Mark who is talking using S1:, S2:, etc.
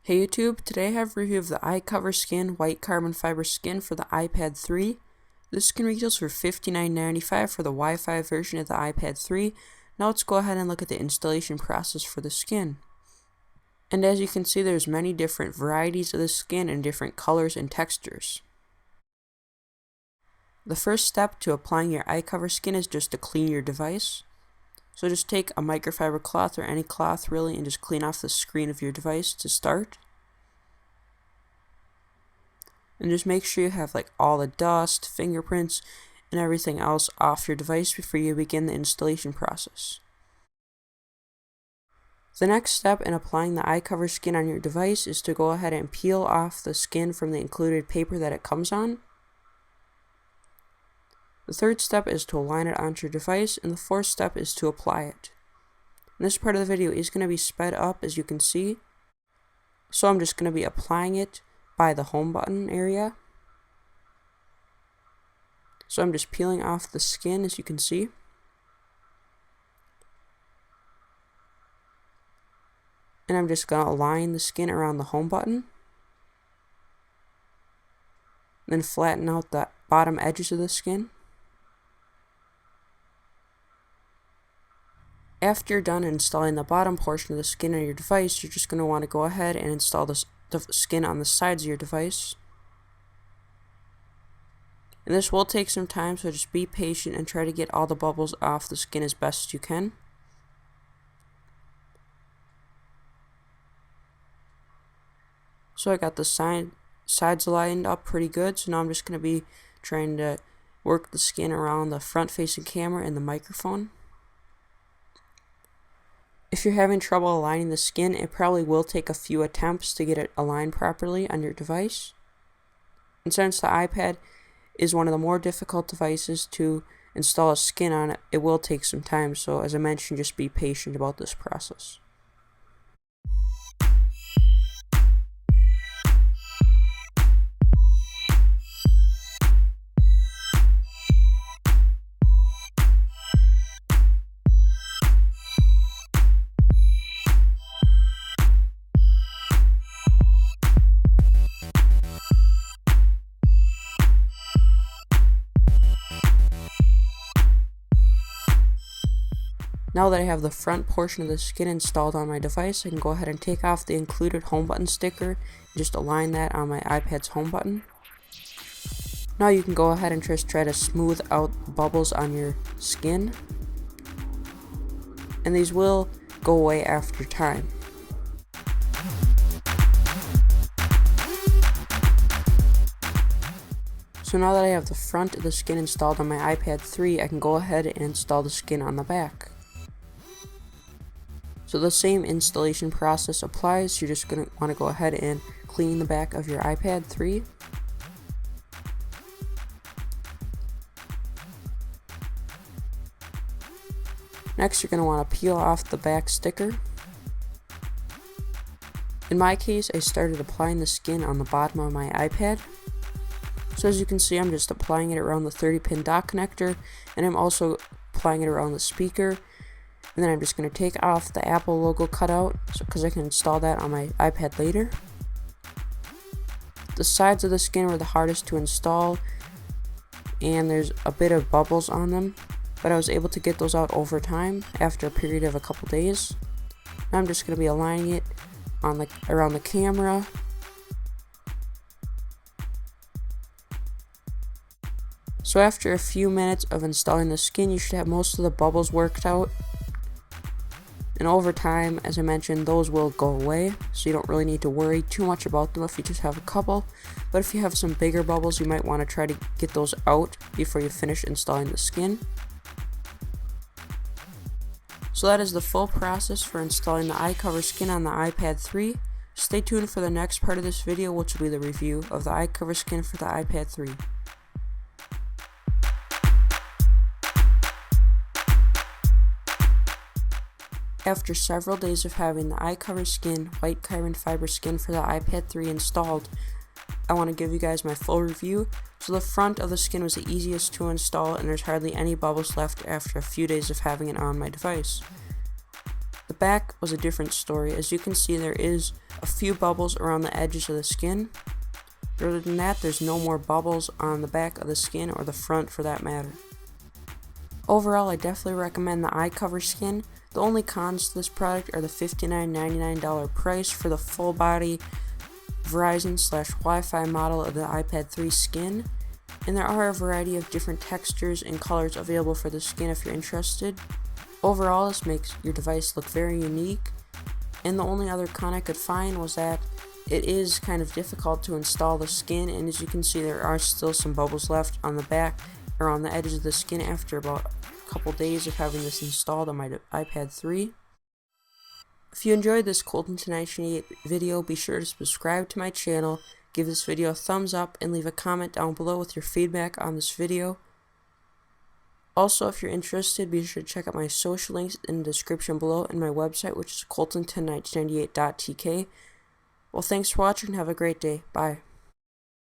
S1: Hey YouTube, today I have a review of the iCoverSkin white carbon fiber skin for the iPad 3. This skin retails for $59.95 for the Wi-Fi version of the iPad 3. Now let's go ahead and look at the installation process for the skin. And as you can see, there's many different varieties of the skin and different colors and textures. The first step to applying your iCoverSkin is just to clean your device. So just take a microfiber cloth or any cloth really and just clean off the screen of your device to start. And just make sure you have all the dust, fingerprints, and everything else off your device before you begin the installation process. The next step in applying the iCoverSkin on your device is to go ahead and peel off the skin from the included paper that it comes on. The third step is to align it onto your device, and the fourth step is to apply it. And this part of the video is going to be sped up, as you can see. So I'm just going to be applying it by the home button area. So I'm just peeling off the skin, as you can see. And I'm just going to align the skin around the home button. Then flatten out the bottom edges of the skin. After you're done installing the bottom portion of the skin on your device, you're just going to want to go ahead and install the skin on the sides of your device. And this will take some time, so just be patient and try to get all the bubbles off the skin as best as you can. So I got the sides lined up pretty good, so now I'm just going to be trying to work the skin around the front-facing camera and the microphone. If you're having trouble aligning the skin, it probably will take a few attempts to get it aligned properly on your device. And since the iPad is one of the more difficult devices to install a skin on, it will take some time. So as I mentioned, just be patient about this process. Now that I have the front portion of the skin installed on my device, I can go ahead and take off the included home button sticker and just align that on my iPad's home button. Now you can go ahead and just try to smooth out the bubbles on your skin, and these will go away after time. So now that I have the front of the skin installed on my iPad 3, I can go ahead and install the skin on the back. So the same installation process applies. You're just going to want to go ahead and clean the back of your iPad 3. Next, you're going to want to peel off the back sticker. In my case, I started applying the skin on the bottom of my iPad. So as you can see, I'm just applying it around the 30-pin dock connector, and I'm also applying it around the speaker. And then I'm just going to take off the Apple logo cutout because I can install that on my iPad later. The sides of the skin were the hardest to install, and there's a bit of bubbles on them, but I was able to get those out over time after a period of a couple days. Now I'm just going to be aligning it on around the camera. So after a few minutes of installing the skin, you should have most of the bubbles worked out. And over time, as I mentioned, those will go away, so you don't really need to worry too much about them if you just have a couple. But if you have some bigger bubbles, you might want to try to get those out before you finish installing the skin. So that is the full process for installing the iCoverSkin on the iPad 3. Stay tuned for the next part of this video, which will be the review of the iCoverSkin for the iPad 3. After several days of having the iCoverSkin white carbon fiber skin for the iPad 3 installed, I want to give you guys my full review. So the front of the skin was the easiest to install, and there's hardly any bubbles left after a few days of having it on my device. The back was a different story. As you can see, there is a few bubbles around the edges of the skin. Other than that, there's no more bubbles on the back of the skin or the front for that matter. Overall, I definitely recommend the iCoverSkin. The only cons to this product are the $59.99 price for the full body Verizon/Wi-Fi model of the iPad 3 skin, and there are a variety of different textures and colors available for the skin if you're interested. Overall, this makes your device look very unique, and the only other con I could find was that it is kind of difficult to install the skin, and as you can see, there are still some bubbles left on the back or on the edges of the skin after about a couple days of having this installed on my iPad 3. If you enjoyed this Colton 1998 video, be sure to subscribe to my channel, give this video a thumbs up, and leave a comment down below with your feedback on this video. Also, if you're interested, be sure to check out my social links in the description below and my website, which is colton1998.tk. Well, thanks for watching and have a great day. Bye.